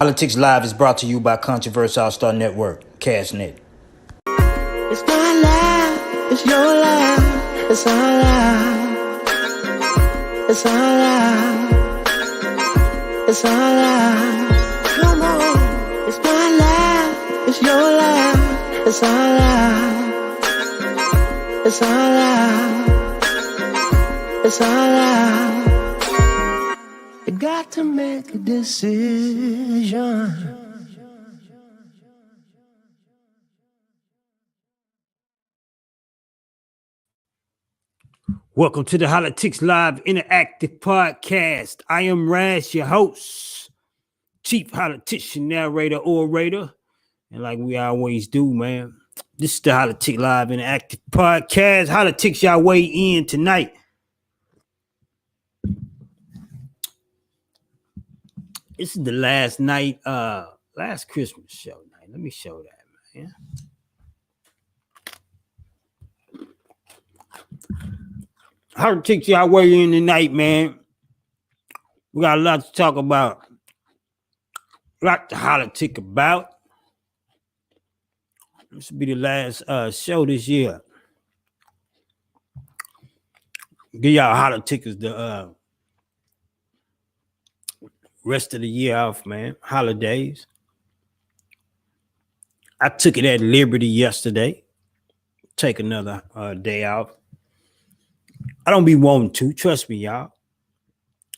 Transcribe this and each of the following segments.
Holla-Tics Live is brought to you by Controversial All-Star Network, Cashnet. It's my life, it's your life, it's our life, it's our life, it's our life. Come on, it's my life, it's your life, it's our life, it's our life, it's our life. You got to make a decision. Welcome to the Holla-Tics Live Interactive Podcast. I am Raz, your host, chief politician, narrator, orator. And like we always do, man, this is the Holla-Tic Live Interactive Podcast. Holla-Tics, y'all weigh in tonight. This is the last night, last Christmas show night. Let me show that, man. Holla-Tics, y'all weigh in tonight, man. We got a lot to talk about. A lot to Holla-Tic about. This will be the last show this year. Give y'all Holla-Tickers the rest of the year off, man. Holidays. I took it at Liberty yesterday. Take another day off. I don't be wanting to. Trust me, y'all.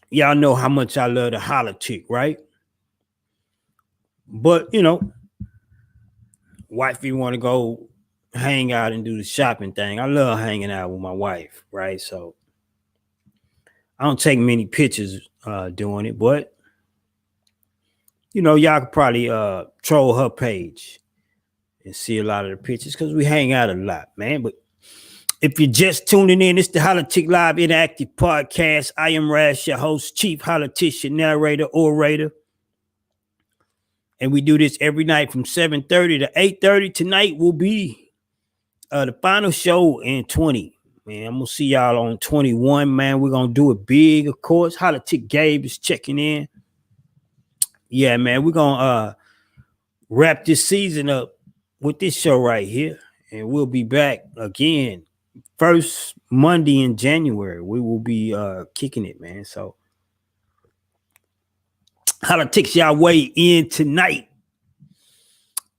Y'all know how much I love the Holla-Tic, right? But, you know, wifey want to go hang out and do the shopping thing. I love hanging out with my wife, right? So I don't take many pictures doing it, but you know, y'all could probably troll her page and see a lot of the pictures because we hang out a lot, man. But if you're just tuning in, it's the Holla-Tic Live Interactive Podcast. I am Raz, your host, chief politician, narrator, orator. And we do this every night from 7:30 to 8:30. Tonight will be the final show in 20. Man, I'm going to see y'all on 21, man. We're going to do it big, of course. Holla-Tic Gabe is checking in. Yeah, man, we're going to wrap this season up with this show right here. And we'll be back again first Monday in January. We will be kicking it, man. So Holla-Tics, y'all weigh in tonight.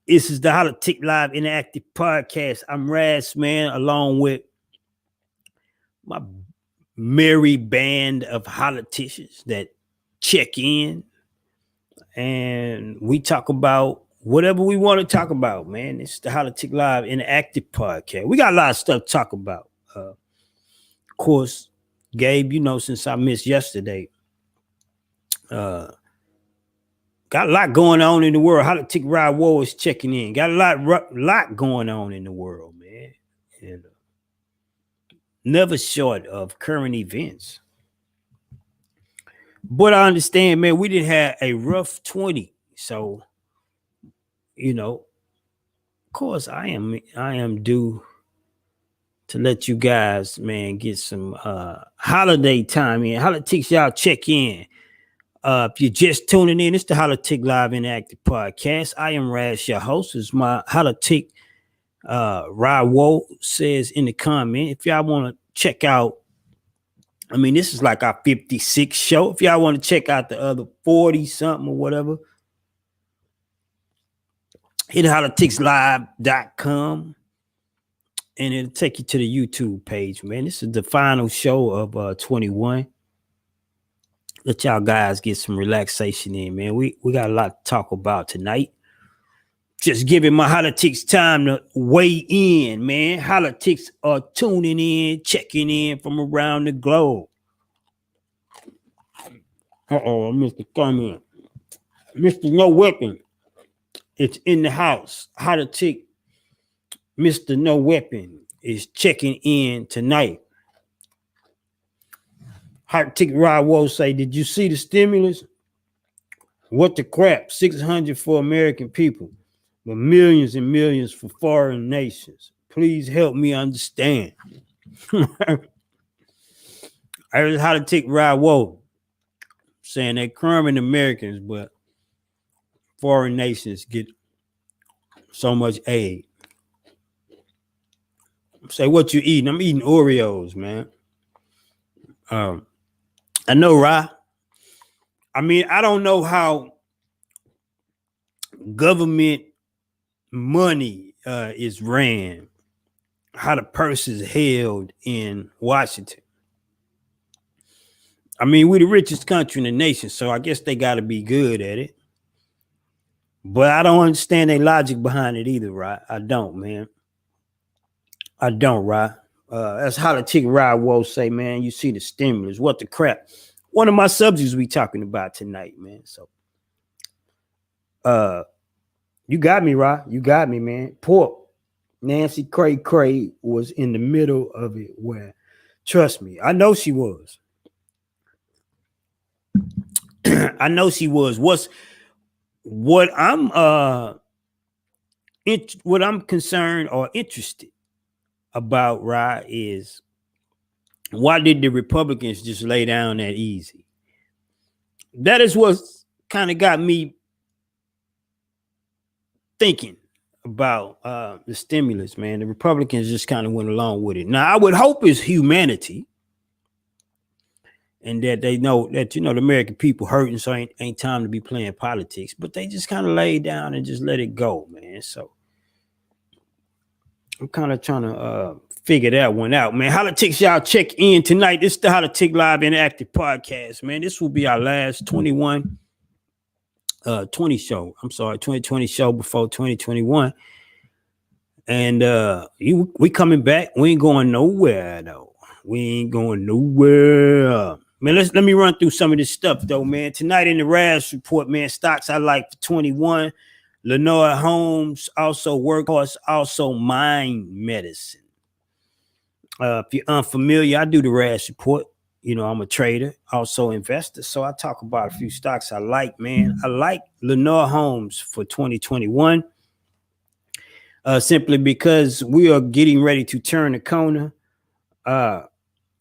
This is the Holla-Tic Live Interactive Podcast. I'm Raz, man, along with my merry band of Holla-Ticians that check in. And we talk about whatever we want to talk about, man. It's the Holla-Tic Live Interactive Podcast. We got a lot of stuff to talk about. Of course, Gabe, you know, since I missed yesterday, got a lot going on in the world. Holla-Tic Ride War is checking in. Got a lot going on in the world, man. And never short of current events. But I understand, man, we didn't have a rough 20. So, you know, of course, I am due to let you guys, man, get some holiday time in. Holla-Tics, y'all check in. If you're just tuning in, it's the Holla-Tic Live Interactive Podcast. I am Raz, your host. It's my Holla-Tic Rawo says in the comment. If y'all want to check out, I mean, this is like our 56th show. If y'all want to check out the other 40 something or whatever, hit hollaticslive.com and it'll take you to the YouTube page, man. This is the final show of 21. Let y'all guys get some relaxation in, man. We got a lot to talk about tonight. Just giving my Holla-Tics time to weigh in, man. Holla-Tics are tuning in, checking in from around the globe. Uh-oh, I missed the comment. Mr. No Weapon, it's in the house. Holla-Tic, Mr. No Weapon is checking in tonight. Holla-Tic Rawo say, did you see the stimulus? What the crap? 600 for American people, but millions and millions for foreign nations. Please help me understand. I heard Holla-Tic Rawo saying they're cruming Americans, but foreign nations get so much aid. Say, what you eating? I'm eating Oreos, man. I know, right? I mean, I don't know how government money is ran, how the purse is held in Washington. I mean, we're the richest country in the nation, so I guess they got to be good at it. But I don't understand their logic behind it either, right? I don't, man. I don't, right? That's Holla-Tic Ride will say, man. You see the stimulus, what the crap? One of my subjects we talking about tonight, man. So, you got me, right? You got me, man. Poor Nancy Cray was in the middle of it. Where, trust me, I know she was. I know she was. What I'm what I'm concerned or interested about, right, is why did the Republicans just lay down that easy? That is what kind of got me thinking about the stimulus, man. The Republicans just kind of went along with it. Now, I would hope it's humanity and that they know that, the American people hurting, so ain't time to be playing politics. But they just kind of laid down and just let it go, man. So I'm kind of trying to figure that one out, man. Holla-Tics, y'all check in tonight. This is the Holla-Tic Live Interactive Podcast, man. This will be our last 2020 show. I'm sorry, 2020 show before 2021. And we coming back. We ain't going nowhere, though. We ain't going nowhere. Man, let me run through some of this stuff, though, man. Tonight in the RAS report, man, stocks I like for 21. Lenore Holmes, also workhorse, also mind medicine. If you're unfamiliar, I do the RAS report. I'm a trader, also investor. So I talk about a few stocks I like, man. I like Lenore Holmes for 2021. Simply because we are getting ready to turn the corner.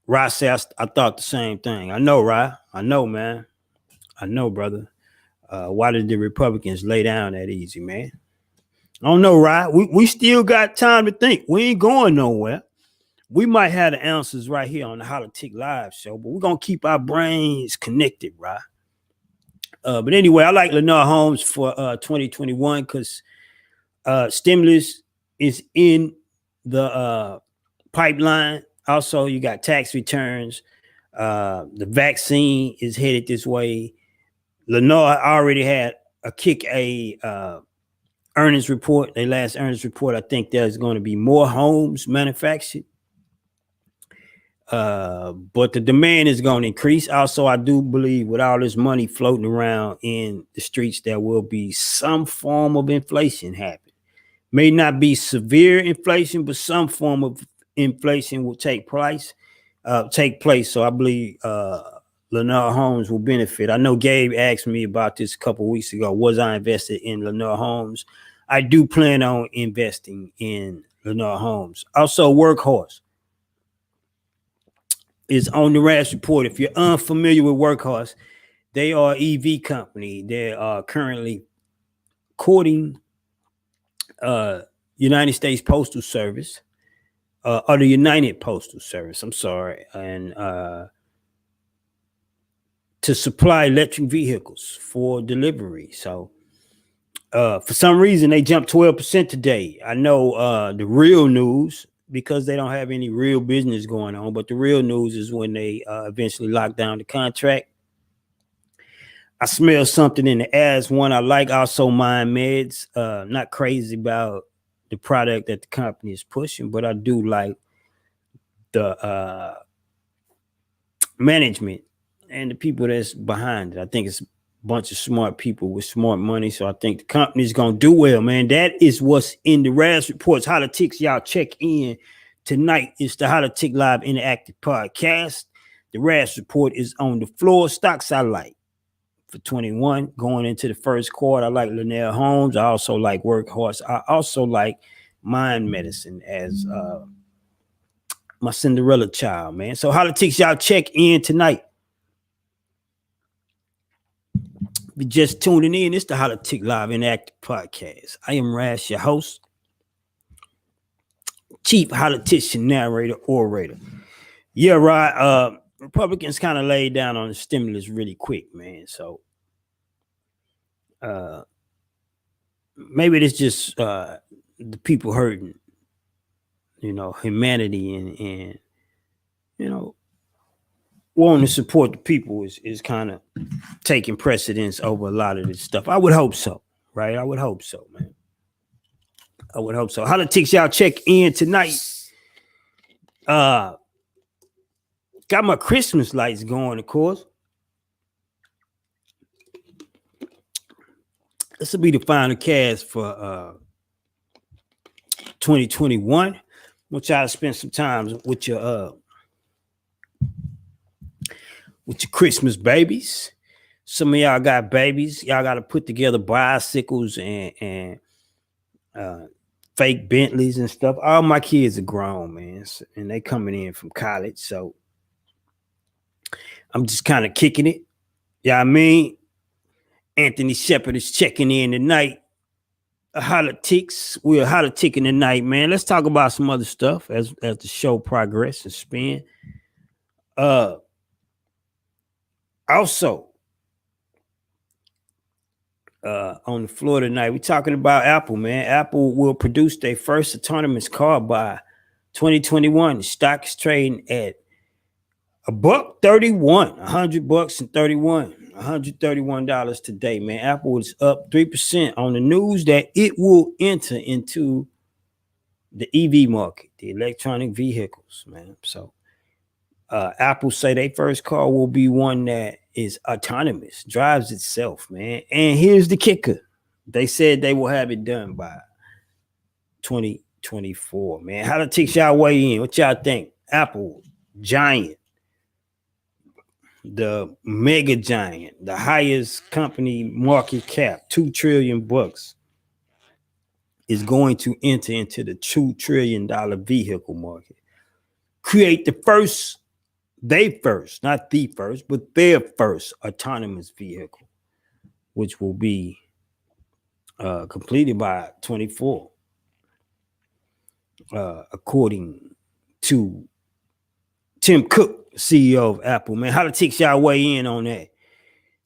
Rye said I thought the same thing. I know, Rye. I know, man. I know, brother. Why did the Republicans lay down that easy, man? I don't know, Rye. We still got time to think. We ain't going nowhere. We might have the answers right here on the Holla-Tic Live show, but we're going to keep our brains connected, Rye. But anyway, I like Lenore Holmes for 2021 because stimulus is in the pipeline. Also, you got tax returns. The vaccine is headed this way. Lenore already had a earnings report. Their last earnings report, I think there's going to be more homes manufactured. But the demand is going to increase. Also, I do believe with all this money floating around in the streets, there will be some form of inflation happen. May not be severe inflation, but some form of inflation will take place. So I believe Lenore Holmes will benefit. I know Gabe asked me about this a couple of weeks ago. Was I invested in Lenore Holmes? I do plan on investing in Lenore Holmes. Also, Workhorse is on the RAS report. If you're unfamiliar with Workhorse, they are an EV company. They are currently courting United States Postal Service. Or the United Postal Service, I'm sorry, and to supply electric vehicles for delivery. So for some reason, they jumped 12% today. I know the real news, because they don't have any real business going on, but the real news is when they eventually lock down the contract. I smell something in the air. It's one I like. Also, Mind Meds. Not crazy about the product that the company is pushing, but I do like the management and the people that's behind it. I think it's a bunch of smart people with smart money. So I think the company is going to do well, man. That is what's in the RAS reports. Holla-Tics, y'all check in tonight. It's the Holla-Tic Live Interactive Podcast. The RAS report is on the floor. Stocks I like for 21 going into the first quarter. I like Lenore Holmes. I also like Workhorse. I also like Mind Medicine as my Cinderella child, man. So Holla-Tics, y'all check in tonight. If you're just tuning in, it's the Holla-Tic Live Interactive Podcast. I am Rash, your host, chief politician, narrator, orator. Yeah, right. Republicans kind of laid down on the stimulus really quick, man. So maybe it's just the people hurting, humanity and wanting to support the people is kind of taking precedence over a lot of this stuff. I would hope so, right? I would hope so, man. I would hope so. Holla-Tics, y'all check in tonight. Got my Christmas lights going, of course. This will be the final cast for 2021. I want y'all to spend some time with your Christmas babies. Some of y'all got babies. Y'all got to put together bicycles and fake Bentleys and stuff. All my kids are grown, man, and they coming in from college. So I'm just kind of kicking it. You know what I mean? Anthony Shepard is checking in tonight. Holla-Tics. We're Holla-Ticking tonight, man. Let's talk about some other stuff as the show progresses and spin. Also, on the floor tonight, we're talking about Apple, man. Apple will produce their first autonomous car by 2021. The stock is trading at $131, $131 today, man. Apple is up 3% on the news that it will enter into the EV market, the electronic vehicles, man. So Apple say their first car will be one that is autonomous, drives itself, man. And here's the kicker. They said they will have it done by 2024, man. How to take y'all weigh in? What y'all think? Apple, giant, the mega giant, the highest company market cap, $2 trillion, is going to enter into the $2 trillion vehicle market. Create the first, not the first, but their first autonomous vehicle, which will be completed by 24, according to Tim Cook, CEO of Apple, man. How to take y'all weigh in on that?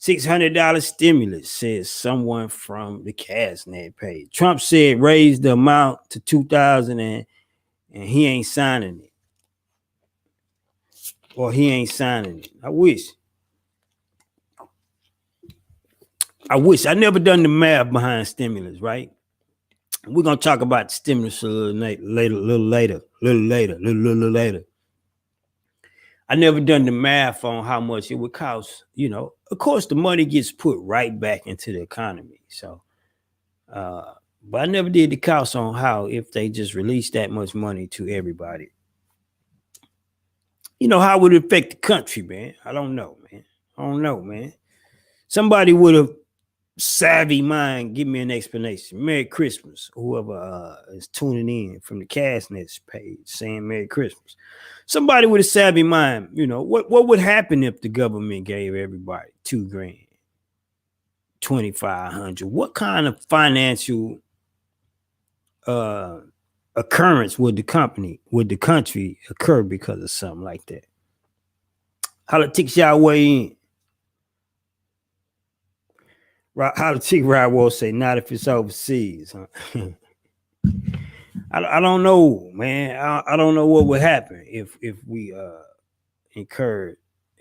$600 stimulus, says someone from the Castnet page. Trump said raise the amount to $2,000 and he ain't signing it. Or he ain't signing it. I wish. I never done the math behind stimulus, right? We're gonna talk about stimulus a little later. I never done the math on how much it would cost. Of course, the money gets put right back into the economy. So, but I never did the cost on how if they just release that much money to everybody. How would it affect the country, man? I don't know, man. Somebody with a savvy mind, give me an explanation. Merry Christmas. Whoever is tuning in from the Castnet page saying Merry Christmas. Somebody with a savvy mind, what would happen if the government gave everybody $2,000, $2,500? What kind of financial occurrence would the country occur because of something like that? Holla-Tics y'all weigh in. Holla-Tic Ride will say not if it's overseas. Huh? I don't know, man. I don't know what would happen if we incurred,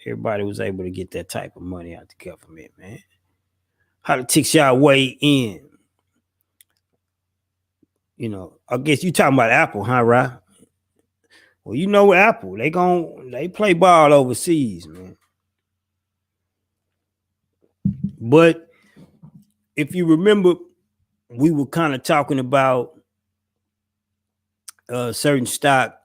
everybody was able to get that type of money out the government, man. Holla-Tics y'all weigh in. I guess you talking about Apple, huh, Ra? Well, Apple, they play ball overseas, man. But if you remember, we were kind of talking about certain stock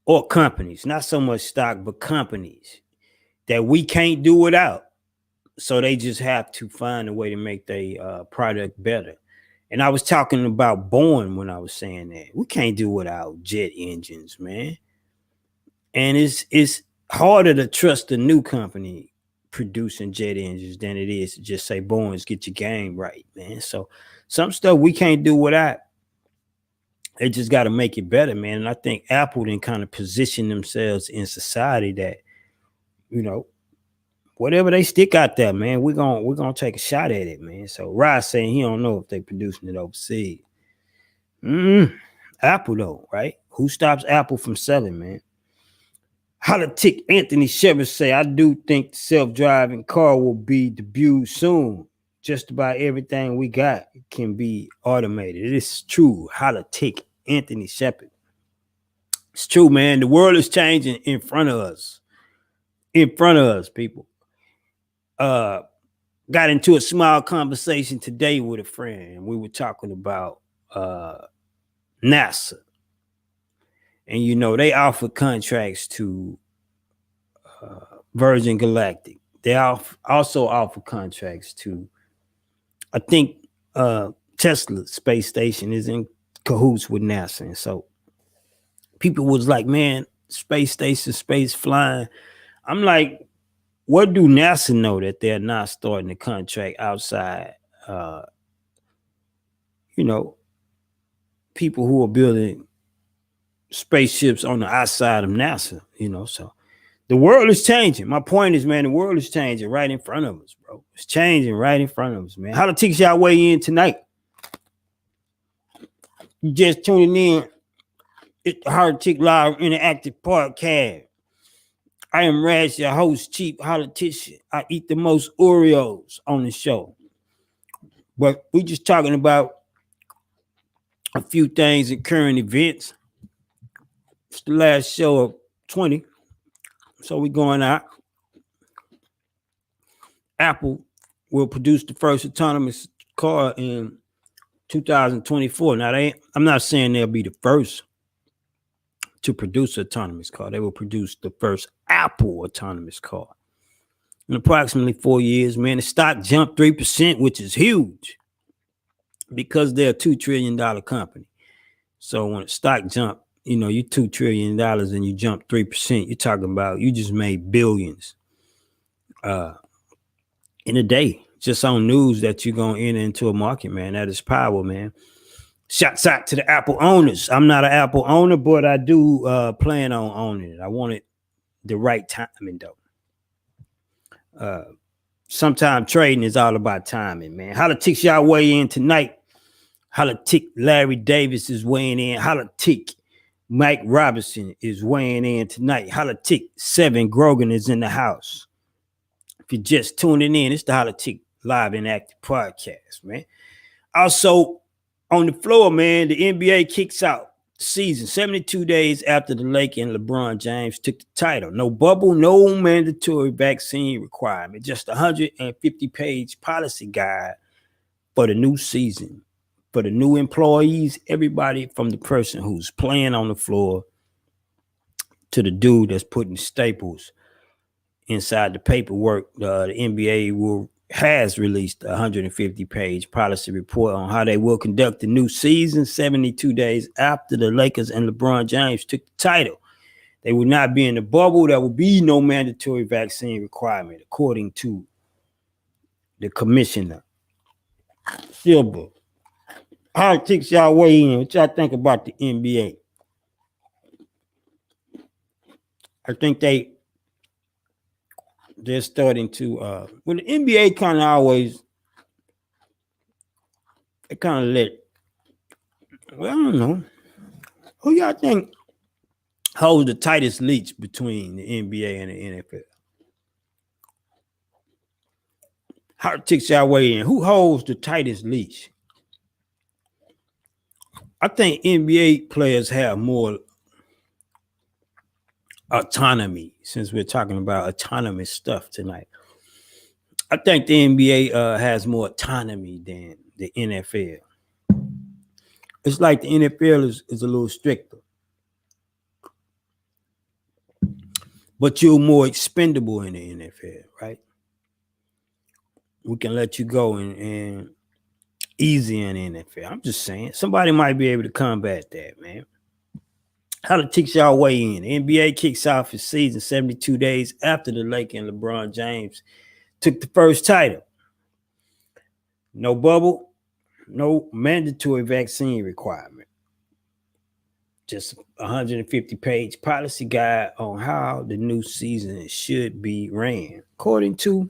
or companies, not so much stock, but companies that we can't do without. So they just have to find a way to make their product better. And I was talking about Boeing when I was saying that. We can't do without jet engines, man. And it's harder to trust a new company producing jet engines than it is to just say, Boeing's get your game right, man. So some stuff we can't do without. They just got to make it better, man. And I think Apple then kind of position themselves in society that, you know, whatever they stick out there, man, we're gonna take a shot at it, man. So Rod saying he don't know if they producing it overseas. Apple though, right? Who stops Apple from selling, man? Holla-Tic Anthony Shepard say, I do think the self-driving car will be debuted soon. Just about everything we got can be automated. It is true. Holla-Tic Anthony Shepard. It's true, man. The world is changing in front of us. In front of us, people. Got into a small conversation today with a friend. We were talking about NASA. And, you know, they offer contracts to Virgin Galactic. They also offer contracts to, I think, Tesla space station is in cahoots with NASA. And so people was like, man, space station, space flying. I'm like, what do NASA know that they're not starting a contract outside, you know, people who are building spaceships on the outside of NASA, you know? So the world is changing. My point is, man, the world is changing right in front of us, bro. It's changing right in front of us, man. Holla-Tics y'all weigh in tonight. You just tuning in. It's the Holla-Tic Live Interactive Podcast. I am Raz, your host, chief politician. I eat the most Oreos on the show. But we just talking about a few things in current events. It's the last show of 20. So we're going out. Apple will produce the first autonomous car in 2024. Now, I'm not saying they'll be the first to produce an autonomous car. They will produce the first Apple autonomous car. In approximately 4 years, man, the stock jumped 3%, which is huge because they're a $2 trillion company. So when the stock jumped, you know, you $2 trillion and you jump 3%, you're talking about you just made billions in a day, just on news that you're going to enter into a market, man. That is power, man. Shouts out to the Apple owners. I'm not an Apple owner, but I do plan on owning it. I want it the right timing, though. Sometimes trading is all about timing, man. Holla-Tics y'all weigh in tonight. Holla-Tic Larry Davis is weighing in. Holla-Tic Mike Robinson is weighing in tonight. Holla-Tic 7 Grogan is in the house. If you're just tuning in, it's the Holla-Tic Live and Active Podcast, man. Also, on the floor, man, the NBA kicks out the season 72 days after the Lakers and LeBron James took the title. No bubble, no mandatory vaccine requirement. Just a 150-page policy guide for the new season. For the new employees, everybody from the person who's playing on the floor to the dude that's putting staples inside the paperwork. The NBA has released a 150-page policy report on how they will conduct the new season 72 days after the Lakers and LeBron James took the title. They will not be in the bubble. There will be no mandatory vaccine requirement, according to the commissioner. Silver. Holla-Tics y'all weigh in. What y'all think about the NBA? I think they're starting to well, the NBA kind of always they kind of let, well, I don't know, who y'all think holds the tightest leash between the NBA and the NFL? Holla-Tics y'all weigh in. Who holds the tightest leash? I think NBA players have more autonomy, since we're talking about autonomous stuff tonight. I think the NBA has more autonomy than the NFL. It's like the NFL is a little stricter, but you're more expendable in the NFL, right? We can let you go and easy in the NFL. I'm just saying, somebody might be able to combat that, man. Holla-Tics y'all way in. The NBA kicks off its season 72 days after the Lakers and LeBron James took the first title. No bubble, no mandatory vaccine requirement. Just 150-page policy guide on how the new season should be ran, according to,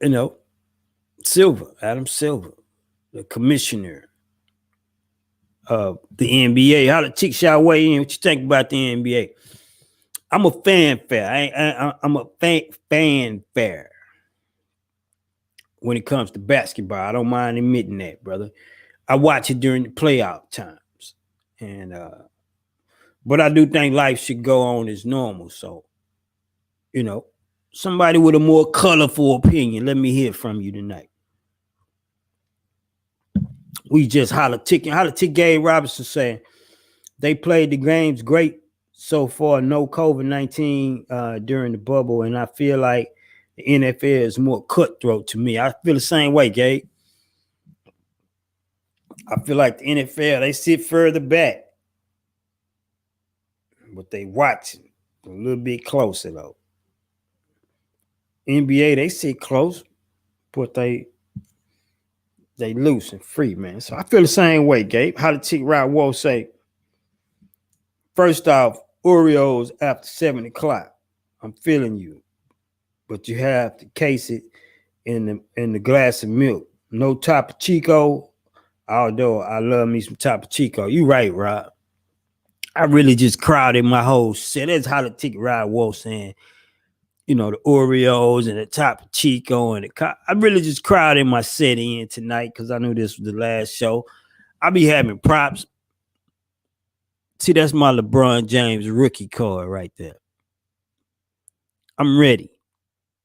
Adam Silver, the commissioner of the NBA. Holla-Tics y'all weigh in. What you think about the NBA? I'm a fanfare. I'm a fanfare when it comes to basketball. I don't mind admitting that, brother. I watch it during the playoff times, and but I do think life should go on as normal. So, somebody with a more colorful opinion, let me hear from you tonight. We just Holla-Ticking. Holla-Tic Gabe Robinson saying they played the games great so far. No COVID-19 during the bubble, and I feel like the NFL is more cutthroat to me. I feel the same way, Gabe. I feel like the NFL, they sit further back, but they watching a little bit closer though. NBA, they sit close, but they loose and free, man. So I feel the same way, Gabe. Holla-Tic Rod Wolf say, first off, Oreos after 7 o'clock. I'm feeling you, but you have to case it in the glass of milk. No Topo Chico, although I love me some Topo Chico. You right, Rob. I really just crowded my whole set. That's Holla-Tic Rod Wolf saying, the Oreos and the Topo Chico and I really just crowded my set in tonight because I knew this was the last show. I be having props. See, that's my LeBron James rookie card right there. I'm ready.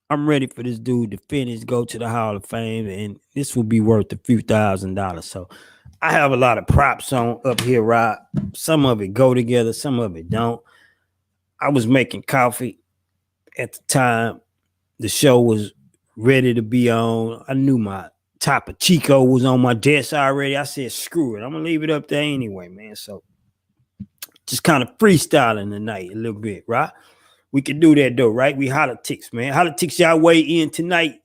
I'm ready for this dude to finish, go to the Hall of Fame, and this will be worth a few $1,000s. So I have a lot of props on up here, Rob. Some of it go together, some of it don't. I was making coffee at the time the show was ready to be on. I knew my Topo Chico was on my desk already. I said, screw it. I'm going to leave it up there anyway, man. So just kind of freestyling tonight a little bit, right? We can do that though, right? We Holla-Tics, man. Holla-Tics y'all weigh in tonight.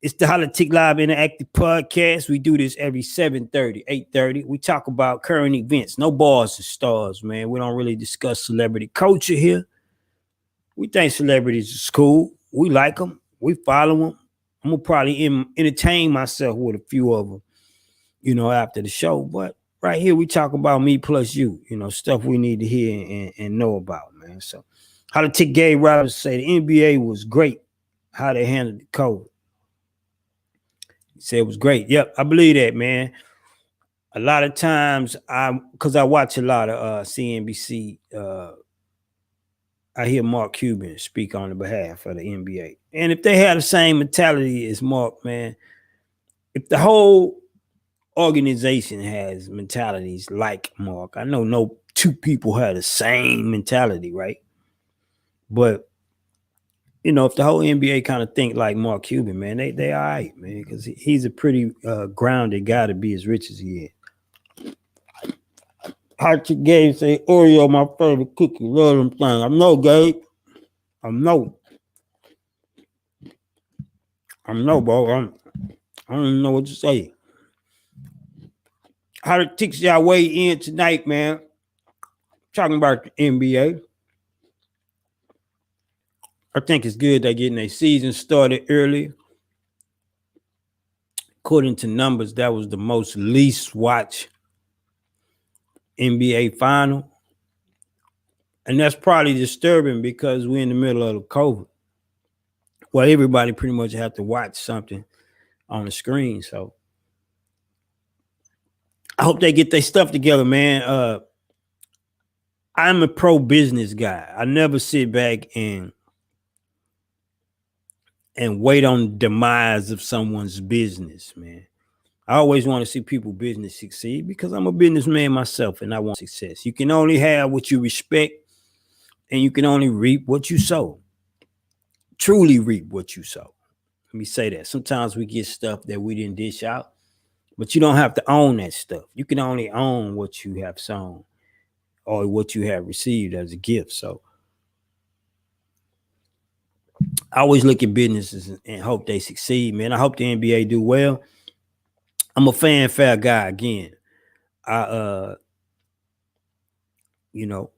It's the Holla-Tic Live Interactive Podcast. We do this every 7:30, 8:30. We talk about current events. No bars and stars, man. We don't really discuss celebrity culture here. We think celebrities are cool. We like them. We follow them. I'm going to probably entertain myself with a few of them, after the show. But right here, we talk about me plus you, stuff we need to hear and know about, man. So Holla-Tic Gabe Robinson say the NBA was great, how they handled the COVID. He said it was great. Yep, I believe that, man. A lot of times, because I watch a lot of CNBC, I hear Mark Cuban speak on the behalf of the NBA. And if they have the same mentality as Mark, man, if the whole organization has mentalities like Mark, I know no two people have the same mentality, right? But, if the whole NBA kind of think like Mark Cuban, man, they all right, man, because he's a pretty grounded guy to be as rich as he is. Holla-Tic Gabe say, Oreo, my favorite cookie. Love them things. I know, Gabe. I know, bro. I don't even know what to say. Holla-Tics y'all weigh in tonight, man. Talking about the NBA. I think it's good they're getting their season started early. According to numbers, that was the most least watched NBA final. And that's probably disturbing because we're in the middle of the COVID. Well, everybody pretty much have to watch something on the screen. So I hope they get their stuff together, man. I'm a pro-business guy. I never sit back and wait on the demise of someone's business, man. I always want to see people's business succeed because I'm a businessman myself and I want success. You can only have what you respect and you can only reap what you sow. Truly reap what you sow. Let me say that. Sometimes we get stuff that we didn't dish out, but you don't have to own that stuff. You can only own what you have sown. or what you have received as a gift. So I always look at businesses and hope they succeed, man. I hope the NBA do well. I'm a fanfare guy again. I you know,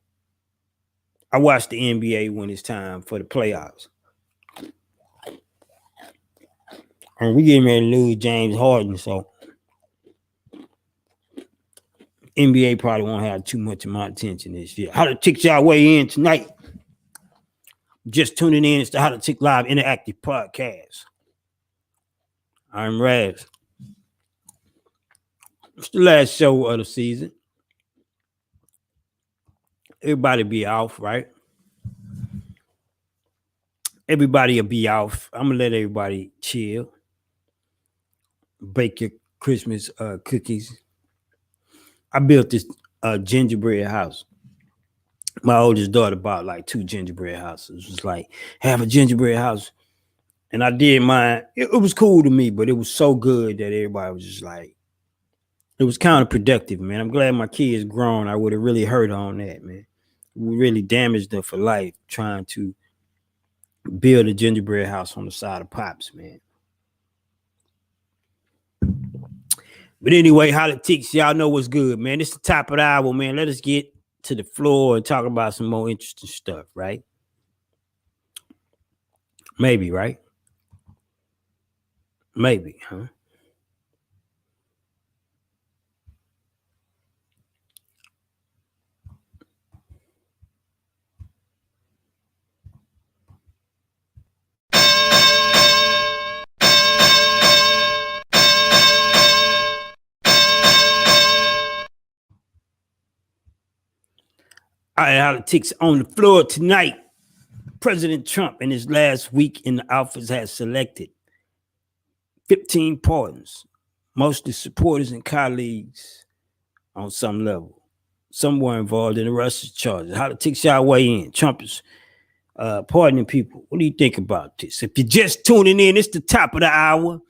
I watch the NBA when it's time for the playoffs. And we getting ready to lose James Harden, so NBA probably won't have too much of my attention this year. Holla-Tics y'all weigh in tonight. Just tuning in. It's the Holla-Tic Live Interactive Podcast. I'm Raz. It's the last show of the season. Everybody be off, right? Everybody will be off. I'm gonna let everybody chill. Bake your Christmas cookies. I built this gingerbread house. My oldest daughter bought like 2 gingerbread houses. It was like, have a gingerbread house. And I did mine. It was cool to me, but it was so good that everybody was just like, it was counterproductive, man. I'm glad my kid's grown. I would have really hurt on that, man. We really damaged her for life trying to build a gingerbread house on the side of Pops, man. But anyway, Holla-Tics, y'all know what's good, man. It's the top of the hour, man. Let us get to the floor and talk about some more interesting stuff, right? Maybe, right? Maybe, huh? All right, Holla-Tics on the floor tonight. President Trump in his last week in the office has selected 15 pardons, mostly supporters and colleagues on some level. Some were involved in the Russia charges. Holla-Tics y'all weigh in. Trump is pardoning people. What do you think about this? If you're just tuning in, it's the top of the hour.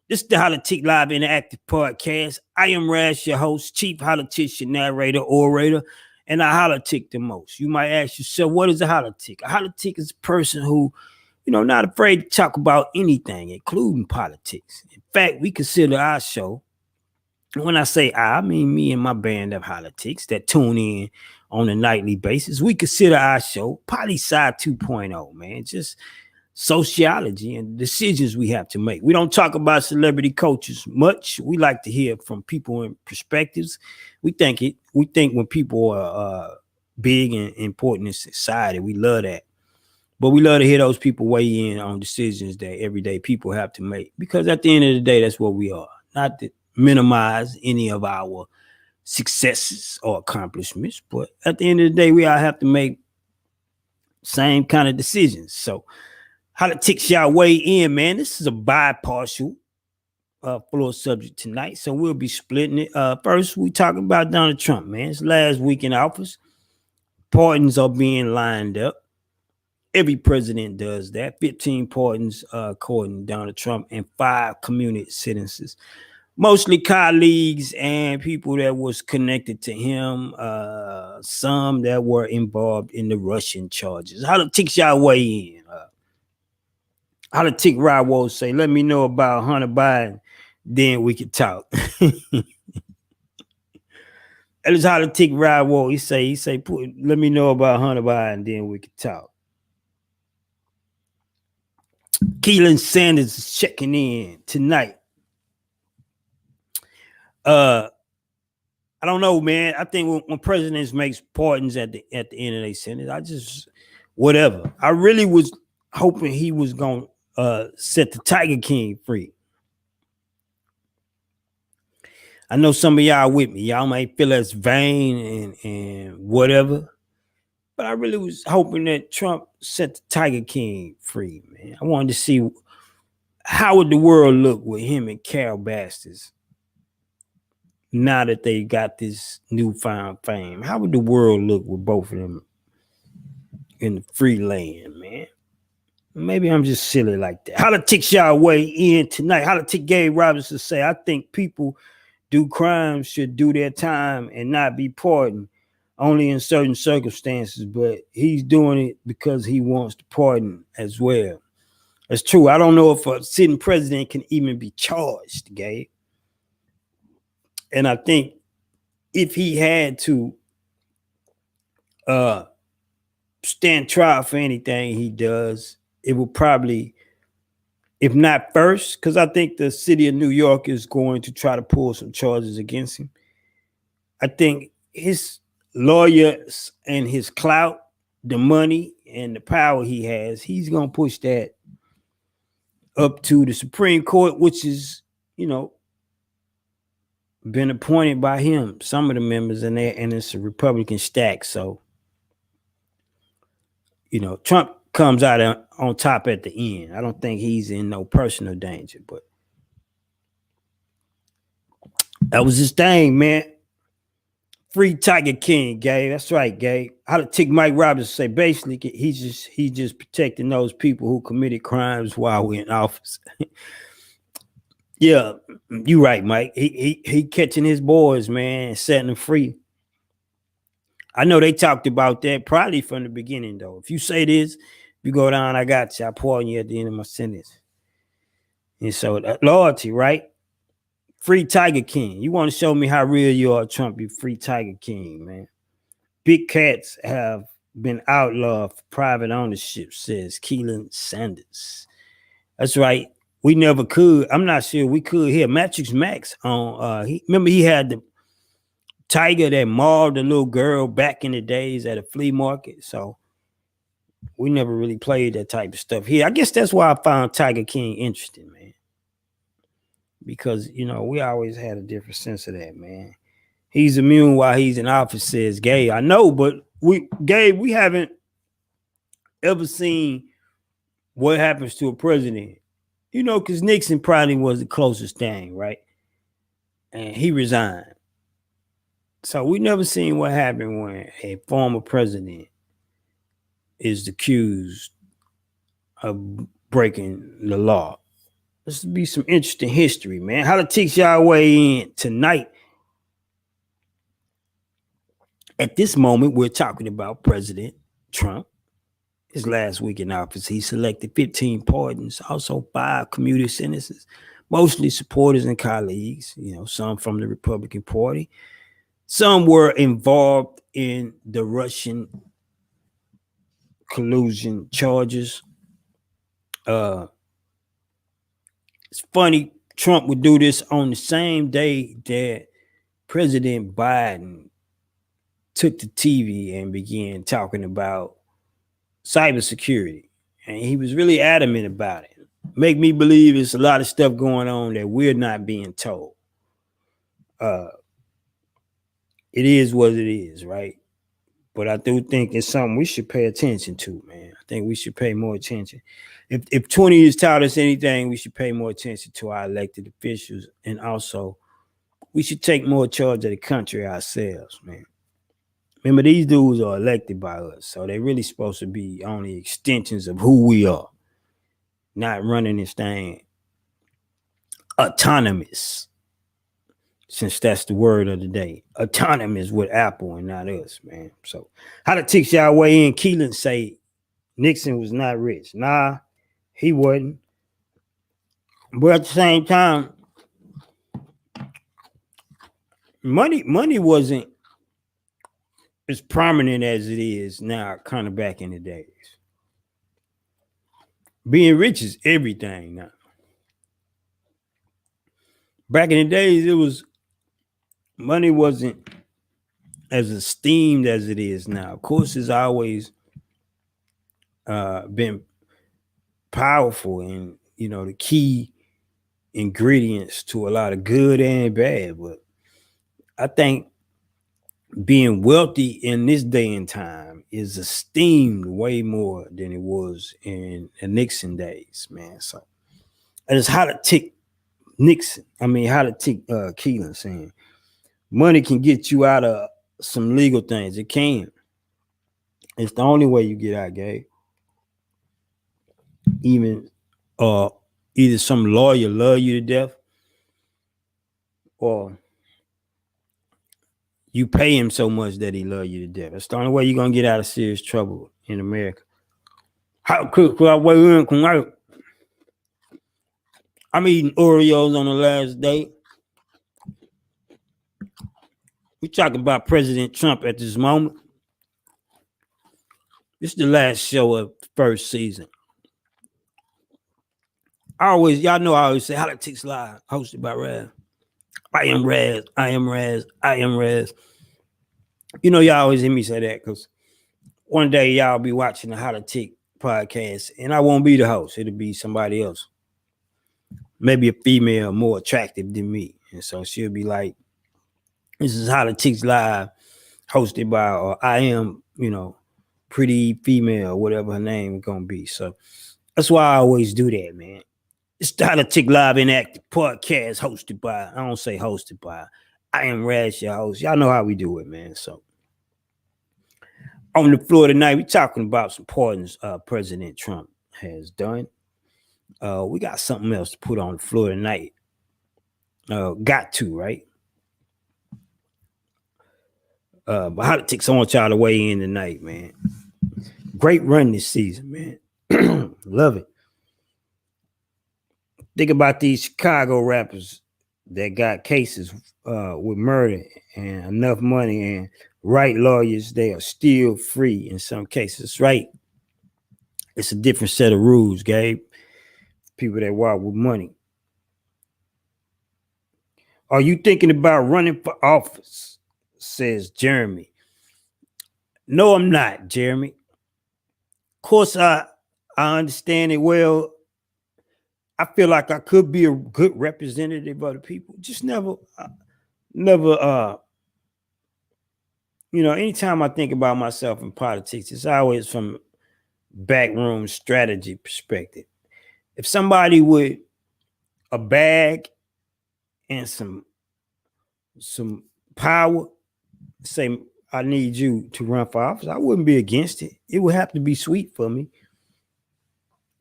This is the Holla-Tic Live Interactive Podcast. I am Rash, your host, chief Holla-Tician, narrator, orator, and I Holla-Tic the most. You might ask yourself, what is a Holla-Tic? A Holla-Tic is a person who, not afraid to talk about anything, including politics. In fact, we consider our show, when I say I mean me and my band of Holla-Tics that tune in on a nightly basis. We consider our show Poli-Sci 2.0, man. Just sociology and decisions we have to make. We don't talk about celebrity coaches much. We like to hear from people and perspectives. We think when people are big and important in society, we love that. But we love to hear those people weigh in on decisions that everyday people have to make. Because at the end of the day, that's what we are. Not to minimize any of our successes or accomplishments, but at the end of the day, we all have to make same kind of decisions. So Holla-Tics y'all weigh in, man. This is a bipartial floor subject tonight, so we'll be splitting it. First, we talking about Donald Trump, man. It's last week in office. Pardons are being lined up. Every president does that. 15 pardons according to Donald Trump and 5 commuted sentences. Mostly colleagues and people that was connected to him. Some that were involved in the Russian charges. Holla-Tics y'all weigh in. Holla-Tic Rod say, let me know about Hunter Biden, then we can talk. That is Holla-Tic Rod. He say, let me know about Hunter Biden, then we can talk. Keelan Sanders is checking in tonight. I don't know, man. I think when presidents makes pardons at the end of their sentence, whatever. I really was hoping he was going to set the Tiger King free. I know some of y'all with me. Y'all might feel that's vain and whatever. But I really was hoping that Trump set the Tiger King free, man. I wanted to see how would the world look with him and Carol Baskins now that they got this newfound fame. How would the world look with both of them in the free land, man? Maybe I'm just silly like that. Holla-Tics y'all weigh in tonight. Holla-Tic Gabe Robinson say, I think people do crimes should do their time and not be pardoned. only in certain circumstances, but he's doing it because he wants to pardon as well. That's true. I don't know if a sitting president can even be charged, Gabe. And I think if he had to uh stand trial for anything he does, it will probably, if not first, because I think the city of New York is going to try to pull some charges against him. I think his lawyers and his clout, the money and the power he has, he's going to push that up to the Supreme Court, which is, you know, been appointed by him, some of the members in there, and it's a Republican stack. So, you know, Trump comes out on top at the end. I don't think he's in no personal danger, but that was his thing, man. Free Tiger King, Gabe. That's right, Gabe. Holla-Tic Mike Roberts say basically he's just protecting those people who committed crimes while we're in office. Yeah, you right, Mike. He catching his boys, man, setting them free. I know they talked about that probably from the beginning, though. If you say this, you go down, I got you. I pardon you at the end of my sentence. And so loyalty, right? Free Tiger King. You want to show me how real you are, Trump? You free Tiger King, man. Big cats have been outlawed for private ownership, says Keelan Sanders. That's right. We never could. I'm not sure we could hear Matrix Max on remember he had the tiger that mauled the little girl back in the days at a flea market. So we never really played that type of stuff here. I guess that's why I found Tiger King interesting, man. Because, you know, we always had a different sense of that, man. He's immune while he's in office, says Gabe. I know, but we haven't ever seen what happens to a president. You know, because Nixon probably was the closest thing, right? And he resigned. So we never seen what happened when a former president is accused of breaking the law. This will be some interesting history, man. Holla-Tics y'all weigh in tonight. At this moment, we're talking about President Trump. His last week in office, he selected 15 pardons, also 5 commuted sentences, mostly supporters and colleagues, you know, some from the Republican Party. Some were involved in the Russian collusion charges. It's funny, Trump would do this on the same day that President Biden took to TV and began talking about cybersecurity. And he was really adamant about it. Make me believe there's a lot of stuff going on that we're not being told. It is what it is, right? But I do think it's something we should pay attention to, man. I think we should pay more attention. If 20 years taught us anything, we should pay more attention to our elected officials. And also, we should take more charge of the country ourselves, man. Remember, these dudes are elected by us, so they're really supposed to be only extensions of who we are, not running this thing autonomous, since that's the word of the day. Autonomous with Apple and not us, man. So, how the ticks y'all weigh in? Keelan say Nixon was not rich. Nah, he wasn't. But at the same time, money wasn't as prominent as it is now, kind of back in the days. Being rich is everything now. Back in the days, it was money wasn't as esteemed as it is now. Of course, it's always been powerful and, you know, the key ingredients to a lot of good and bad. But I think being wealthy in this day and time is esteemed way more than it was in the Nixon days, man. So and it's Holla-Tic Nixon. I mean, Holla-Tic Keelan saying money can get you out of some legal things. It can. It's the only way you get out, Gabe. Even either some lawyer love you to death, or you pay him so much that he love you to death. That's the only way you're gonna get out of serious trouble in America. How could I weigh in tonight? I'm eating Oreos on the last day. We talking about President Trump at this moment. This is the last show of the first season. Y'all know I always say Holla-Tics Live, hosted by Raz. I am Raz, I am Raz, I am Raz. You know, y'all always hear me say that because one day y'all be watching the Holla-Tic podcast and I won't be the host. It'll be somebody else. Maybe a female more attractive than me. And so she'll be like, this is Holla-Tics Live, hosted by, or I am, pretty female, whatever her name is going to be. So that's why I always do that, man. It's the Holla-Tic Live Inactive podcast hosted by, I don't say hosted by, I am Raz, your host. Y'all know how we do it, man. So on the floor tonight, we're talking about some pardons President Trump has done. We got something else to put on the floor tonight. Got to, right? But Holla-Tics, I want y'all to weigh in tonight, man. Great run this season, man. Love it. Think about these Chicago rappers that got cases with murder and enough money and right lawyers. They are still free in some cases, right? It's a different set of rules, Gabe. People that walk with money. Are you thinking about running for office? Says Jeremy. No, I'm not, Jeremy. Of course, I understand it well. I feel like I could be a good representative of the people. Just never, anytime I think about myself in politics, it's always from backroom strategy perspective. If somebody with a bag and some power say, I need you to run for office, I wouldn't be against it. It would have to be sweet for me.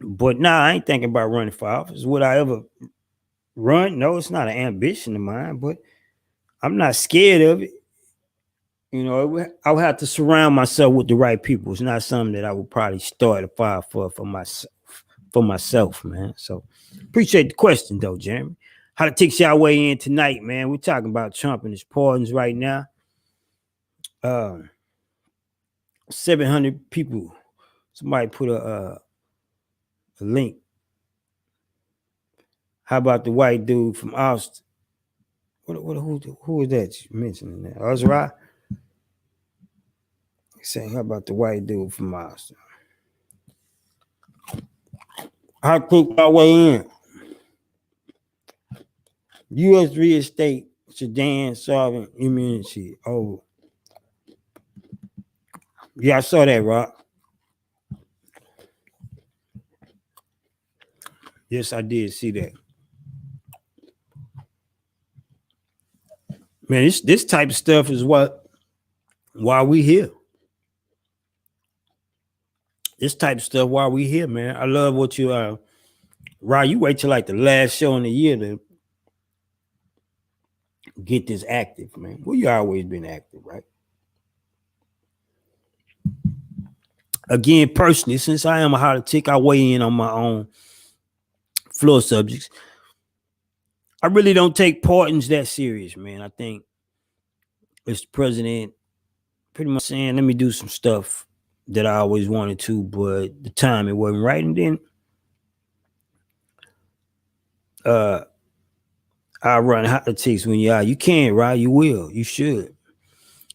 But nah, I ain't thinking about running for office. Would I ever run? No, it's not an ambition of mine, but I'm not scared of it. I would have to surround myself with the right people. It's not something that I would probably start a fire for myself, man. So appreciate the question, though, Jeremy. Holla-Tics y'all weigh in tonight, man. We're talking about Trump and his pardons right now. 700 people. Somebody put a link. How about the white dude from Austin? Who is that you mentioning that? Azra? Saying, how about the white dude from Austin? How quick I weigh in? U.S. real estate sedan sovereign immunity. Oh, yeah, I saw that, Rock. Yes, I did see that. Man, this type of stuff is why we here. This type of stuff why we here, man. I love what you Rod, you wait till like the last show in the year to get this active, man. Well, you always been active, right? Again, personally, since I am a Holla-Tic, I weigh in on my own floor subjects. I really don't take pardons that serious, man. I think it's the president pretty much saying, let me do some stuff that I always wanted to, but the timing wasn't right. And then I run Holla-Tics when you can, right? You will, you should.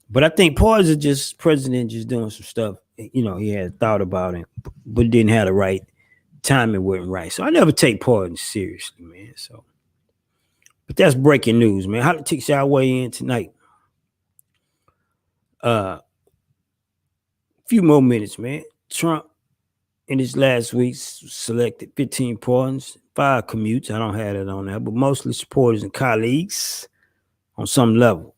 But I think pardons are just president just doing some stuff, he had thought about it, but didn't have the right timing wasn't right. So I never take pardons seriously, man. So, but that's breaking news, man. Holla-Tics y'all weigh in tonight. Few more minutes, man. Trump in his last week selected 15 pardons, 5 commutes. I don't have it on that, but mostly supporters and colleagues on some level.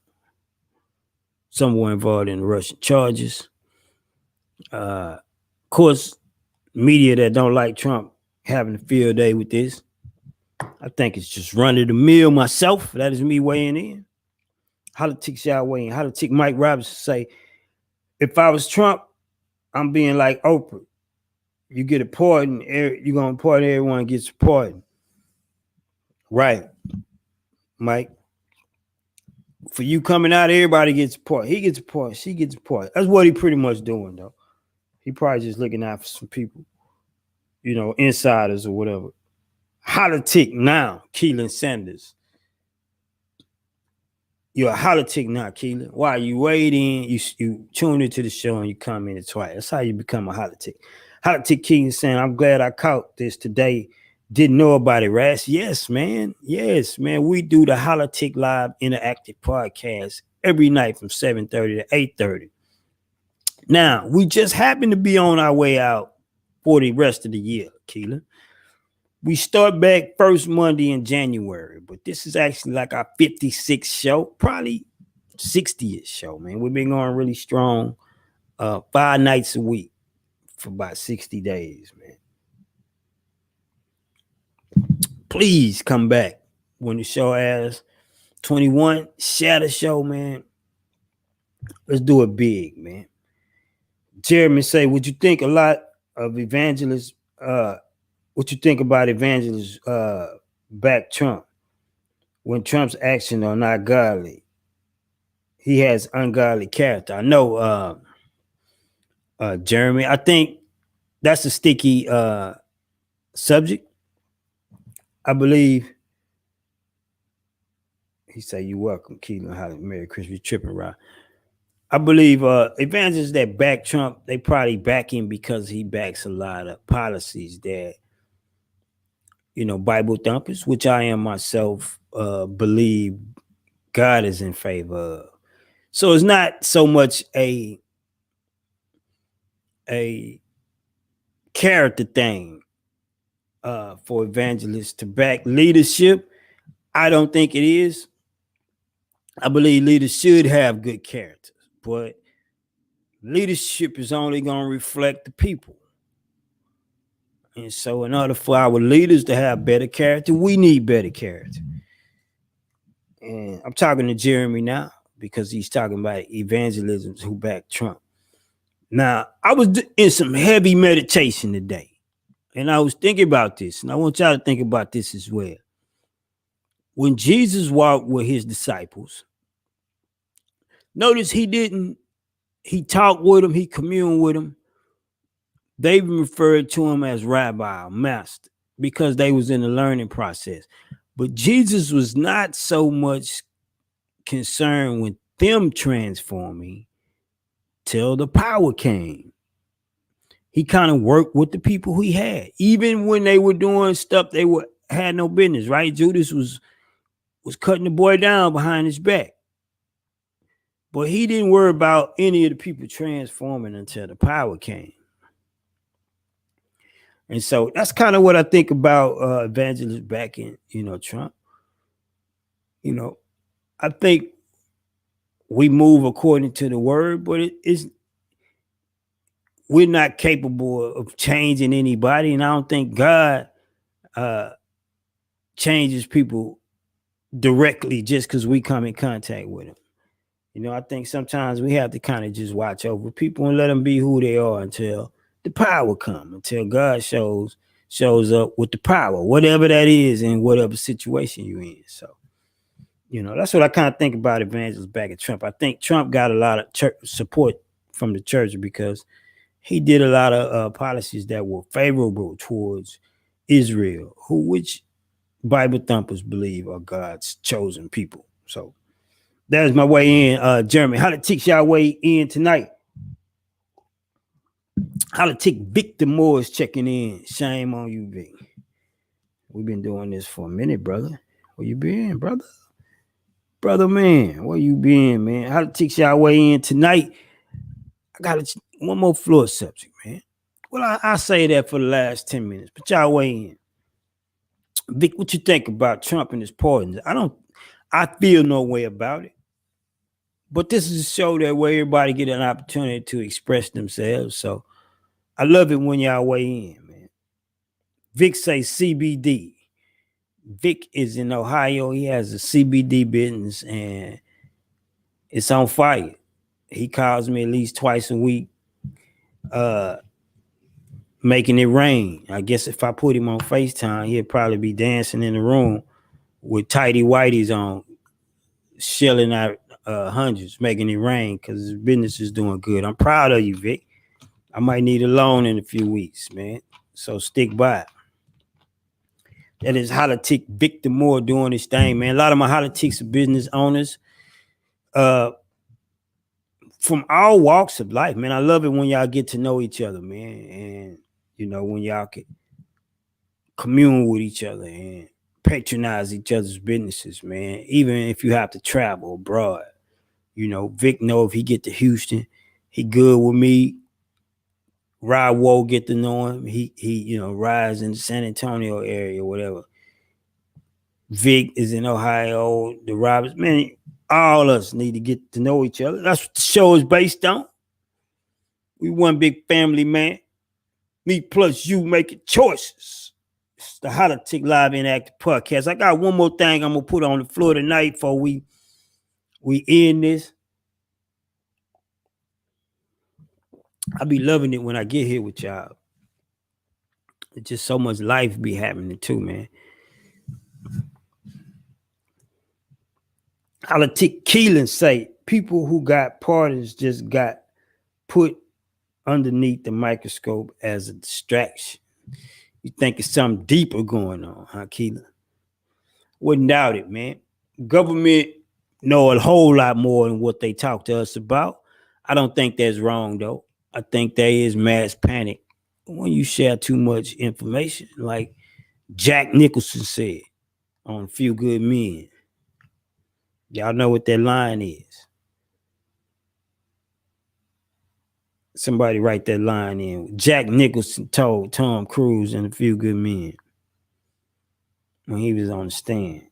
Some were involved in the Russian charges. Of course, media that don't like Trump having a field day with this. I think it's just run of the mill myself. That is me weighing in. Holla-Tic y'all weigh in. Holla-Tic Mike Robinson say, if I was Trump, I'm being like Oprah. You get a pardon, you're gonna pardon, everyone gets a pardon. Right, Mike. For you coming out, everybody gets a pardon. He gets a pardon, she gets a pardon. That's what he pretty much doing, though. He probably just looking out for some people, insiders or whatever. Holla-Tic now, Keelan Sanders. You're a Holla-Tic now, Keelan. Why you waiting? You tune into the show and you commented twice. That's how you become a Holla-Tic. Holla-Tic Keelan saying, I'm glad I caught this today. Didn't know about it, Rash. Yes, man. Yes, man. We do the Holla-Tic Live Interactive Podcast every night from 7:30 to 8:30. Now, we just happen to be on our way out for the rest of the year, Keelan. We start back first Monday in January, but this is actually like our 56th show, probably 60th show, man. We've been going really strong, 5 nights a week for about 60 days, man. Please come back when the show airs. 21, share the show, man. Let's do it big, man. Jeremy say, would you think a lot of evangelists, what you think about evangelists back Trump when Trump's actions are not godly? He has ungodly character. I know, Jeremy. I think that's a sticky subject. I believe he said, "You welcome, Keelan Holly, Merry Christmas, tripping around." I believe evangelists that back Trump, they probably back him because he backs a lot of policies that, Bible thumpers, which I am myself, believe God is in favor of. So it's not so much a character thing for evangelists to back leadership. I don't think it is. I believe leaders should have good character, but leadership is only going to reflect the people. And so in order for our leaders to have better character, we need better character. And I'm talking to Jeremy now because he's talking about evangelism who back Trump. Now, I was in some heavy meditation today, and I was thinking about this, and I want y'all to think about this as well. When Jesus walked with his disciples, notice he talked with them, he communed with them. They even referred to him as rabbi or master because they was in the learning process. But Jesus was not so much concerned with them transforming till the power came. He kind of worked with the people he had, even when they were doing stuff they had no business, right? Judas was cutting the boy down behind his back. But he didn't worry about any of the people transforming until the power came. And so that's kind of what I think about evangelists backing, Trump. I think we move according to the word, but we're not capable of changing anybody. And I don't think God changes people directly just because we come in contact with them. I think sometimes we have to kind of just watch over people and let them be who they are until the power comes, until God shows up with the power, whatever that is in whatever situation you're in. So, that's what I kind of think about evangelists back at Trump. I think Trump got a lot of church support from the church because he did a lot of policies that were favorable towards Israel, which Bible thumpers believe are God's chosen people. So that's my way in. Jeremy, Holla-Tic y'all way in tonight. Holla-Tic Victor Moore is checking in. Shame on you, Vic. We've been doing this for a minute, brother. Where you been, brother? Brother, man, where you been, man? Holla-Tic y'all way in tonight. I got one more floor subject, man. Well, I say that for the last 10 minutes, but y'all weigh in. Vic, what you think about Trump and his pardons? I feel no way about it. But this is a show that where everybody get an opportunity to express themselves. So I love it when y'all weigh in, man. Vic say CBD. Vic is in Ohio. He has a CBD business, and It's on fire. He calls me at least twice a week, making it rain. I guess if I put him on FaceTime, he'll probably be dancing in the room with tighty whities on, shelling out hundreds, making it rain because his business is doing good. I'm proud of you, Vic. I might need a loan in a few weeks, man. So stick by. That is Holla-Tic Victor Moore doing his thing, man. A lot of my Holla-Tics are business owners from all walks of life, man. I love it when y'all get to know each other, man. And, when y'all can commune with each other and patronize each other's businesses, man. Even if you have to travel abroad. Vic know if he get to Houston, he good with me. Rod Woe get to know him. He rides in the San Antonio area, whatever. Vic is in Ohio. The Roberts, man, all of us need to get to know each other. That's what the show is based on. We one big family, man. Me plus you making choices. It's the Holla-Tic Live Interactive Podcast. I got one more thing I'm gonna put on the floor tonight before we end this. I be loving it when I get here with y'all. It's just so much life be happening too, man. Holla-Tic Keelan say people who got parties just got put underneath the microscope as a distraction. You think it's something deeper going on, huh, Keelan? Wouldn't doubt it, man. Government know a whole lot more than what they talk to us about. I don't think that's wrong, though. I think there is mass panic when you share too much information, like Jack Nicholson said on Few Good Men. Y'all know what that line is. Somebody write that line in. Jack Nicholson told Tom Cruise in A Few Good Men when he was on the stand.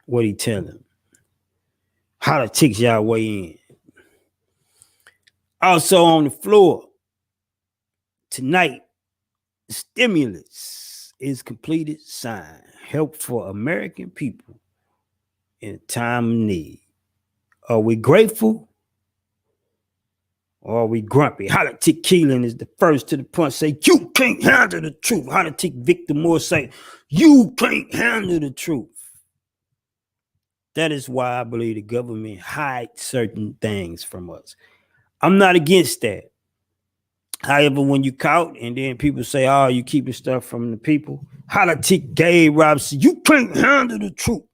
What he tell him? Holla-Tics y'all way in. Also on the floor tonight, stimulus is completed sign. Help for American people in a time of need. Are we grateful or are we grumpy? Holla-Tic Keelan is the first to the punch. Say, you can't handle the truth. Holla-Tic Victor Moore say, you can't handle the truth. That is why I believe the government hides certain things from us. I'm not against that. However, when you caught and then people say, oh, you keeping stuff from the people, Holla-Tic Gabe Robinson, you can't handle the truth.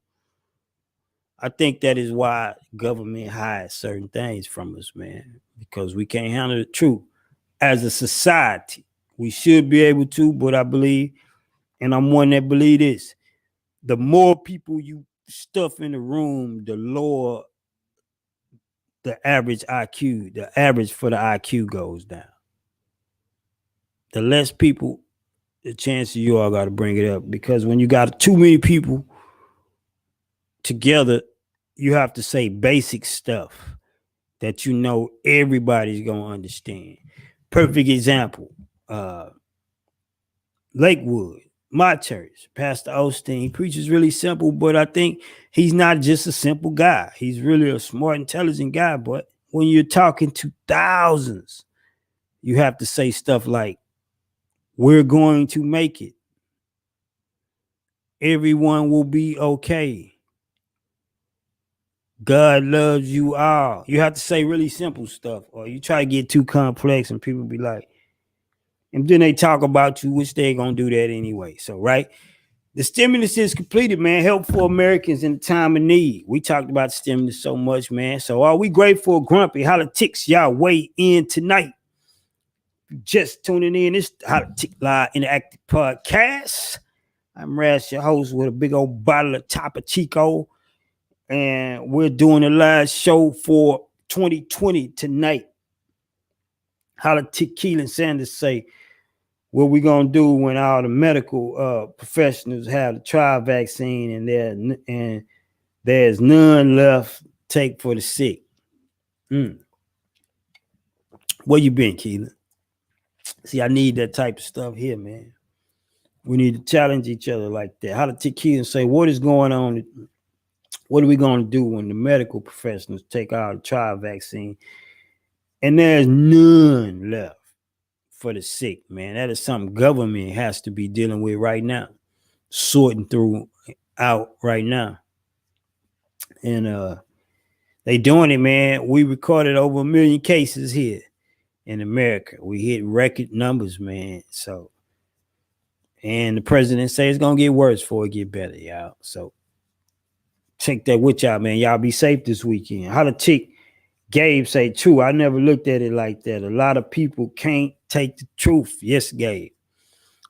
I think that is why government hides certain things from us, man, because we can't handle the truth. As a society, we should be able to, but I believe, and I'm one that believe this, the more people you stuff in the room, the lower the average IQ, the average for the IQ goes down. The less people, the chances you all got to bring it up, because when you got too many people together, you have to say basic stuff that everybody's gonna understand. Perfect example, Lakewood, my church, Pastor Osteen, he preaches really simple, but I think he's not just a simple guy. He's really a smart, intelligent guy. But when you're talking to thousands, you have to say stuff like, we're going to make it. Everyone will be okay. God loves you all. You have to say really simple stuff, or you try to get too complex and people be like, and then they talk about you, which they're going to do that anyway. So, right. The stimulus is completed, man. Help for Americans in the time of need. We talked about stimulus so much, man. So are we grateful or grumpy? Holla-Tics, y'all weigh in tonight. Just tuning in. It's the Holla-Tic Live Interactive Podcast. I'm Raz, your host, with a big old bottle of Topo Chico. And we're doing a live show for 2020 tonight. Holla-Tic Keelan Sanders say, what we gonna do when all the medical professionals have the trial vaccine and there's none left to take for the sick? Where you been, Keelan? See, I need that type of stuff here, man. We need to challenge each other like that. Holla-Tic Keelan say, what is going on What are we going to do when the medical professionals take out the trial vaccine and there's none left for the sick, man? That is something government has to be dealing with right now, sorting through out right now. And they doing it, man. We recorded over 1 million cases here in America. We hit record numbers, man. So, and the president say it's gonna get worse before it get better, y'all. So take that with y'all, man. Y'all be safe this weekend. Holla-Tic, Gabe say, true. I never looked at it like that. A lot of people can't take the truth. Yes, Gabe.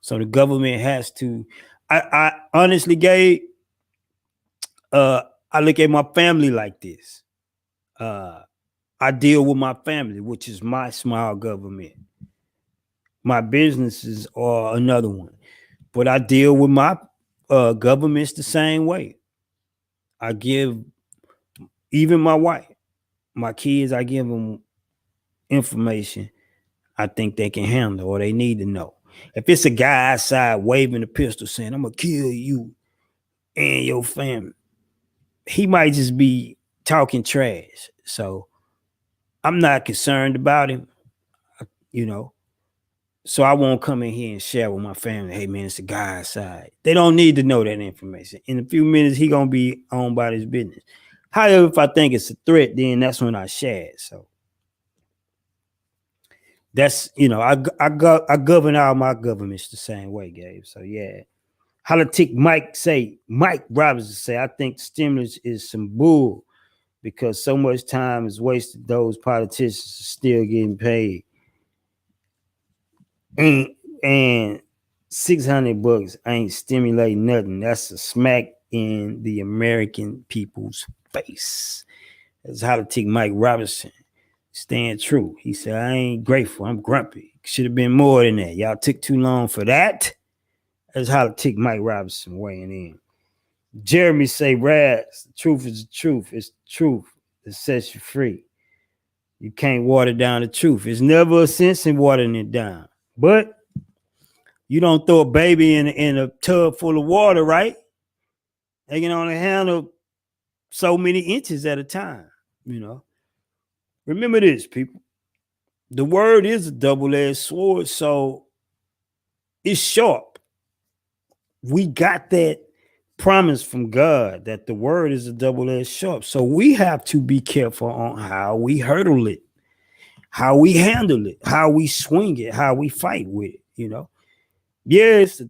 So the government has to. I honestly, Gabe, I look at my family like this. I deal with my family, which is my small government. My businesses are another one, but I deal with my governments the same way. I give even my wife, my kids, I give them information I think they can handle or they need to know. If it's a guy outside waving a pistol saying, I'm gonna kill you and your family, he might just be talking trash. So I'm not concerned about him, you know. So I won't come in here and share with my family, hey man, it's a guy outside. They don't need to know that information. In a few minutes, he gonna be on about his business. However, if I think it's a threat, then that's when I share it. So that's, I govern all my governments the same way, Gabe. So yeah. Holla-Tic Mike Robinson say, I think stimulus is some bull because so much time is wasted. Those politicians are still getting paid. And $600 ain't stimulating nothing. That's a smack in the American people's face. That's Holla-Tic Mike Robinson. Staying true. He said, I ain't grateful. I'm grumpy. Should have been more than that. Y'all took too long for that. That's Holla-Tic Mike Robinson weighing in. Jeremy say, Raz, the truth is the truth. It's the truth that sets you free. You can't water down the truth. There's never a sense in watering it down. But you don't throw a baby in a tub full of water, right? They can only handle so many inches at a time, you know. Remember this, people. The word is a double-edged sword, so it's sharp. We got that promise from God that the word is a double-edged sword. So we have to be careful on how we hurdle it, how we handle it, how we swing it, how we fight with it, you know. Yeah, it's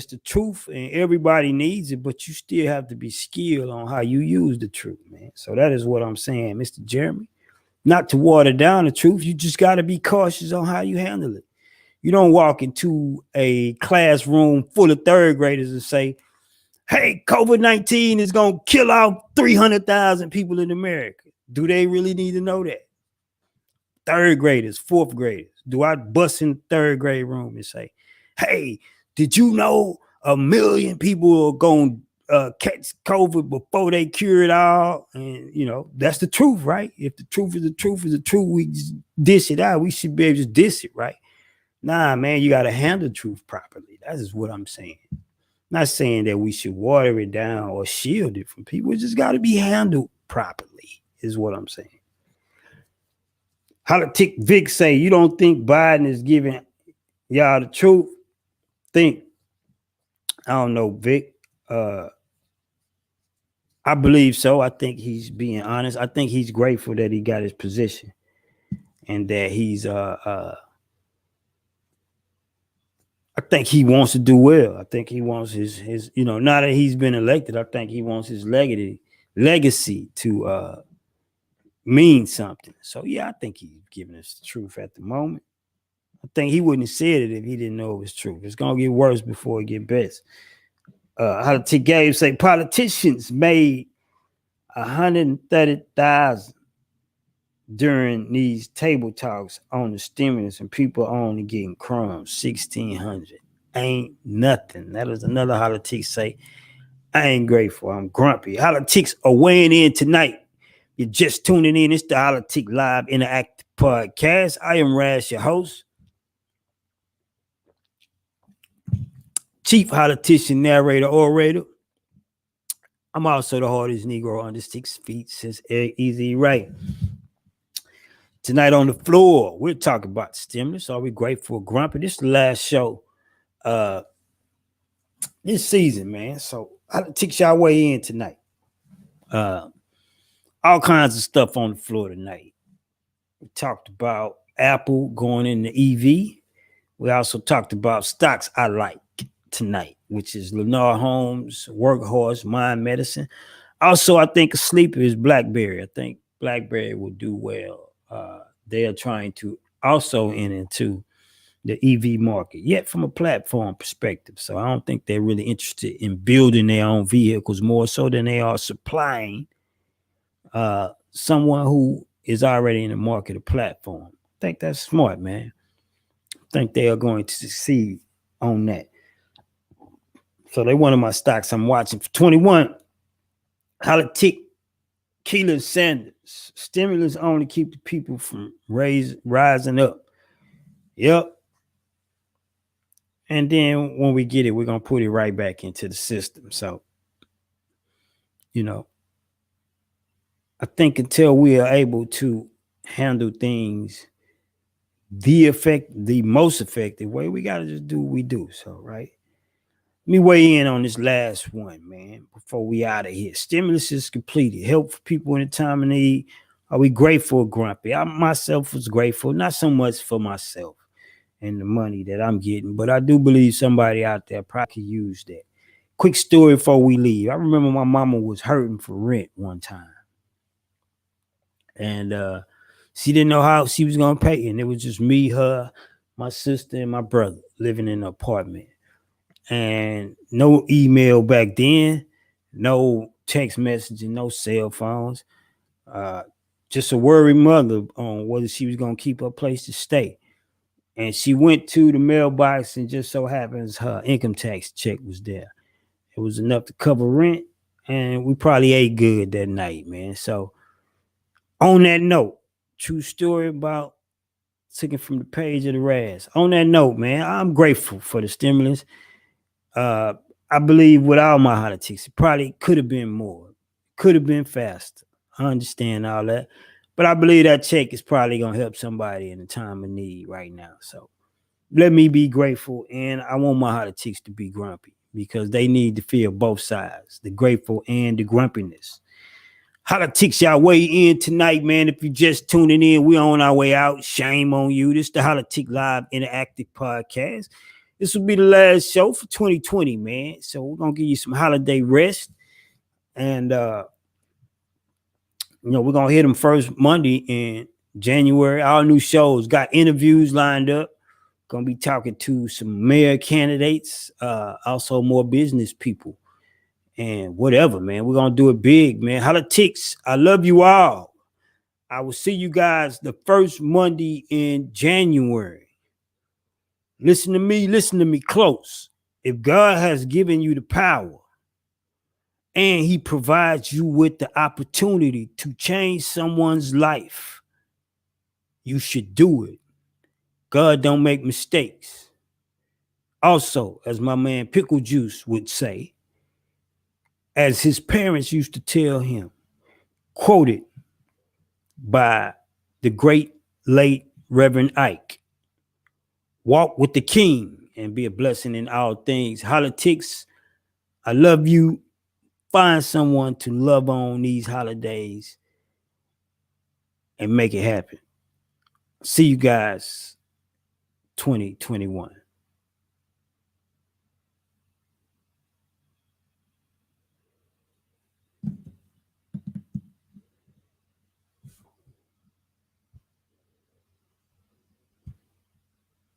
the truth and everybody needs it, but you still have to be skilled on how you use the truth, man. So that is what I'm saying, Mr. Jeremy. Not to water down the truth, you just got to be cautious on how you handle it. You don't walk into a classroom full of third graders and say, hey, COVID-19 is going to kill off 300,000 people in America. Do they really need to know that? Third graders, fourth graders. Do I bust in the third grade room and say, hey, did you know 1 million people are going to catch COVID before they cure it all? And, you know, that's the truth, right? If the truth is the truth is the truth, we just dish it out. We should be able to just dish it, right? Nah, man, you got to handle the truth properly. That is what I'm saying. Not saying that we should water it down or shield it from people. It just got to be handled properly, is what I'm saying. Holla-Tic Vic say, you don't think Biden is giving y'all the truth? I don't know, Vic. I believe so. I think he's being honest. I think he's grateful that he got his position and that he's I think he wants to do well. I think he wants his now that he's been elected, I think he wants his legacy to mean something. So yeah, I think he's giving us the truth at the moment. I think he wouldn't have said it if he didn't know it was true. It's gonna get worse before it get best. Holla-Tic Gabe say politicians made 130,000 during these table talks on the stimulus, and people are only getting crumbs. 1,600 ain't nothing. That is another Holla-Tic say, I ain't grateful. I'm grumpy. Holla-Tics are weighing in tonight. You're just tuning in. It's the Holla-Tic Live Interactive Podcast. I am Raz, your host. Chief Holla-Tician, narrator, orator. I'm also the hardest Negro under 6 feet since Easy Ray. Tonight on the floor, we're talking about stimulus. Are we grateful or grumpy? This is the last show this season, man. So I'll take y'all way in tonight. All kinds of stuff on the floor tonight. We talked about Apple going into EV. We also talked about stocks I like tonight, which is Lennar Homes, Workhorse, Mind Medicine. Also, I think a sleeper is BlackBerry. I think BlackBerry will do well. They are trying to also enter into the EV market, yet from a platform perspective. So I don't think they're really interested in building their own vehicles more so than they are supplying someone who is already in the market a platform. I think that's smart, man. I think they are going to succeed on that. So they're one of my stocks I'm watching. For 21, Holla-Tic, Keelan Sanders. Stimulus only keep the people from rising up. Yep. And then when we get it, we're going to put it right back into the system. So, I think until we are able to handle things the most effective way, we got to just do what we do. So, right. Let me weigh in on this last one, man, before we out of here. Stimulus is completed. Help for people in a time of need. Are we grateful or grumpy? I myself was grateful, not so much for myself and the money that I'm getting, but I do believe somebody out there probably could use that. Quick story before we leave. I remember my mama was hurting for rent one time. And she didn't know how she was going to pay. And it was just me, her, my sister, and my brother living in an apartment. And no email back then, no text messaging, no cell phones. Just a worried mother on whether she was going to keep her place to stay. And she went to the mailbox, and just so happens her income tax check was there. It was enough to cover rent, and we probably ate good that night, man. So on that note, true story about taken from the page of the Raz. On that note, man, I'm grateful for the stimulus. I believe with all my Holla-Tics, it probably could have been more, could have been faster. I understand all that, but I believe that check is probably gonna help somebody in a time of need right now. So let me be grateful, and I want my Holla-Tics to be grumpy because they need to feel both sides, the grateful and the grumpiness. Holla-Tics, y'all weigh in tonight, man. If you're just tuning in, we're on our way out. Shame on you. This is the Holla-Tic Live Interactive Podcast. This will be the last show for 2020, man. So we're going to give you some holiday rest. And, we're going to hit them first Monday in January. All new shows, got interviews lined up. Going to be talking to some mayor candidates, also more business people. And whatever, man. We're going to do it big, man. Holla-Tics, I love you all. I will see you guys the first Monday in January. Listen to me close. If God has given you the power and he provides you with the opportunity to change someone's life, you should do it. God don't make mistakes. Also, as my man Pickle Juice would say, as his parents used to tell him, quoted by the great late Reverend Ike, walk with the king and be a blessing in all things. Holla-Tics, I love you. Find someone to love on these holidays and make it happen. See you guys 2021.